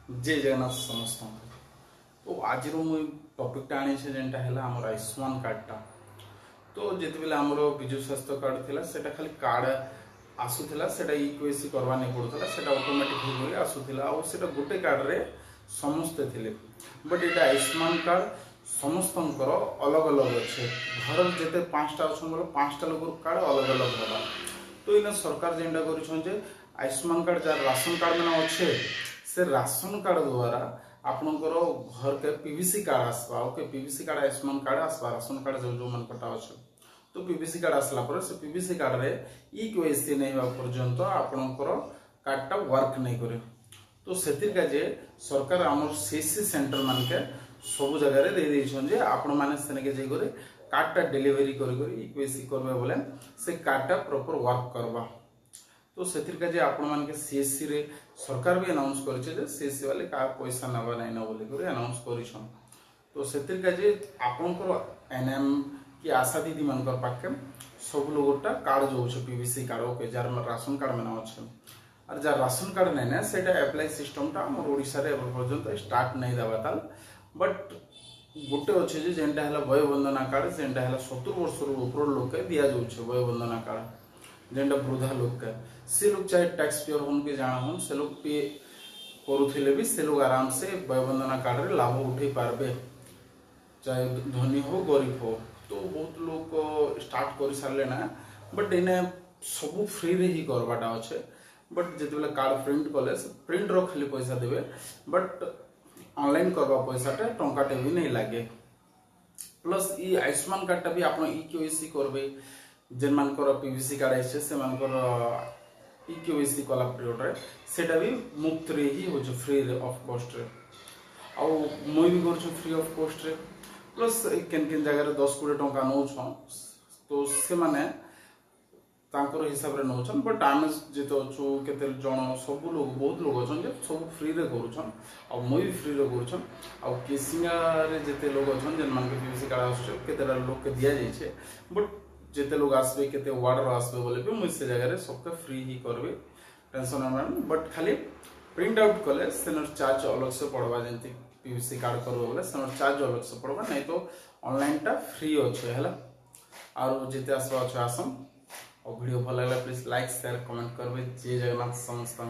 जय जगन्नाथ समस्त। तो आज मुझे टॉपिकटा आनी जेनटा है आम आयुष्मान कार्डटा। तो जिते बेले आमर विजु स्वास्थ्य कार्ड थिला सेटा खाली कार्ड आसूला सेटा इक्वेसी करवा नहीं पड़ूला सेटा ऑटोमेटिक हो आसूला और सेटा गोटे कार्ड रे समस्ते थिले। बट ये आयुष्मान कार्ड समस्तंकर अलग अलग अच्छे घर जिते 5टा अच्छा बोलो 5टा लोक कार्ड अलग अलग होगा। तो इन सरकार जेनटा कर आयुष्मान कार्ड जार राशन कार्ड मैंने अच्छे से राशन कार्ड द्वारा आपनकर घर के पीवीसी कार्ड आसवा okay PVC card Ayushman card आसवा राशन कार्ड जो मन कटा अच्छे। तो पीवीसी कार्ड आसला पर से पीवीसी कार्ड रे इक्वेसी नहीं हुआ पर्यंत आपनकर कार्डटा वर्क नहीं करे। तो सेतिर काजे सरकार आमर सीसी सेंटर मान के सब जगह दे देछन जे आपण माने सेने के जे करे कार्डटा डिलीवरी करी इक्वेसी करबे बोले से कार्डटा प्रॉपर वर्क करबा। तो सेतिर काजे आपण मान के सीएससी रे सरकार भी अनाउंस करछे जे सीएससी वाले का पैसा नबा नै न बोली करे अनाउंस करिछन। तो सेतिर काजे आपनकर एनएम की आशा दीदी मानकर पाके सब लोगटा कार्ड जो छै PVC card okay jar ration card में अच्छे और जार राशन कार्ड नै ना सेटा अप्लाई सिस्टमटा हमर ओडिसा रे पर्यंत स्टार्ट नै दबा ताल। बट गोटे अच्छे जे जेनटा हला वय वंदना कार्ड जेनटा हला 70 वर्ष रो ऊपर लोक के दिया जाउ छै वय वंदना कार्ड जेनटा वृद्धा लोक के से लोग चाहे टैक्स पेयर होन के जाना होन से लोग पे करुले भी से लोग आराम से वय वंदना कार्ड रे लाभ उठे पारबे चाहे धनी हो गरीब हो। तो बहुत लोग स्टार्ट कर सारे ना बट इन्हें सब फ्री रे ही करवाटा अच्छे। बट जिते कार्ड प्रिंट कले प्रिंट रो खाली पैसा देवे बट ऑनलाइन करवा पैसाटा टंकाटे भी नहीं लगे। प्लस ई आयुष्मान कार्डटा भी आप इक्वेसी करबे जेन मानकर पीवीसी कार्ड आइछे से मानकर इक्वेसी कला पीरियड रे सेटा भी मुफ्त रे ही हो फ्री ऑफ कॉस्ट रे आ मुई भी कर फ्री ऑफ कॉस्ट रे। प्लस केन केन जगह 10-20 टंका नौ तो से माने तांकर हिसाब रे नौछन। बट आमे जेतो छु केते जण सब लोग बहुत लोग अछन जे सब फ्री रे करूछन आ मुई भी फ्री रे करूछन आ केसिंगा रे जेते लोग अछन जेन मान के पीवीसी कार्ड आछे केते लोग के दिया जाय छे। बट जिते लोग आसबे केते वार्ड आसबे बोले भी मुझे से जगह सबके फ्री ही करबे टेंशन न। बट खाली प्रिंट आउट कले सेनर चार्ज अलग से पड़वा जेंति पीवीसी कार्ड करबे बोले सेनर चार्ज अलग से पड़वा नहीं तो ऑनलाइन टा फ्री अच्छे है। और जिते आसवा अच्छे आसम और वीडियो भल लगा प्लीज लाइक शेयर कमेंट करबे। जय जगन्नाथ समस्त।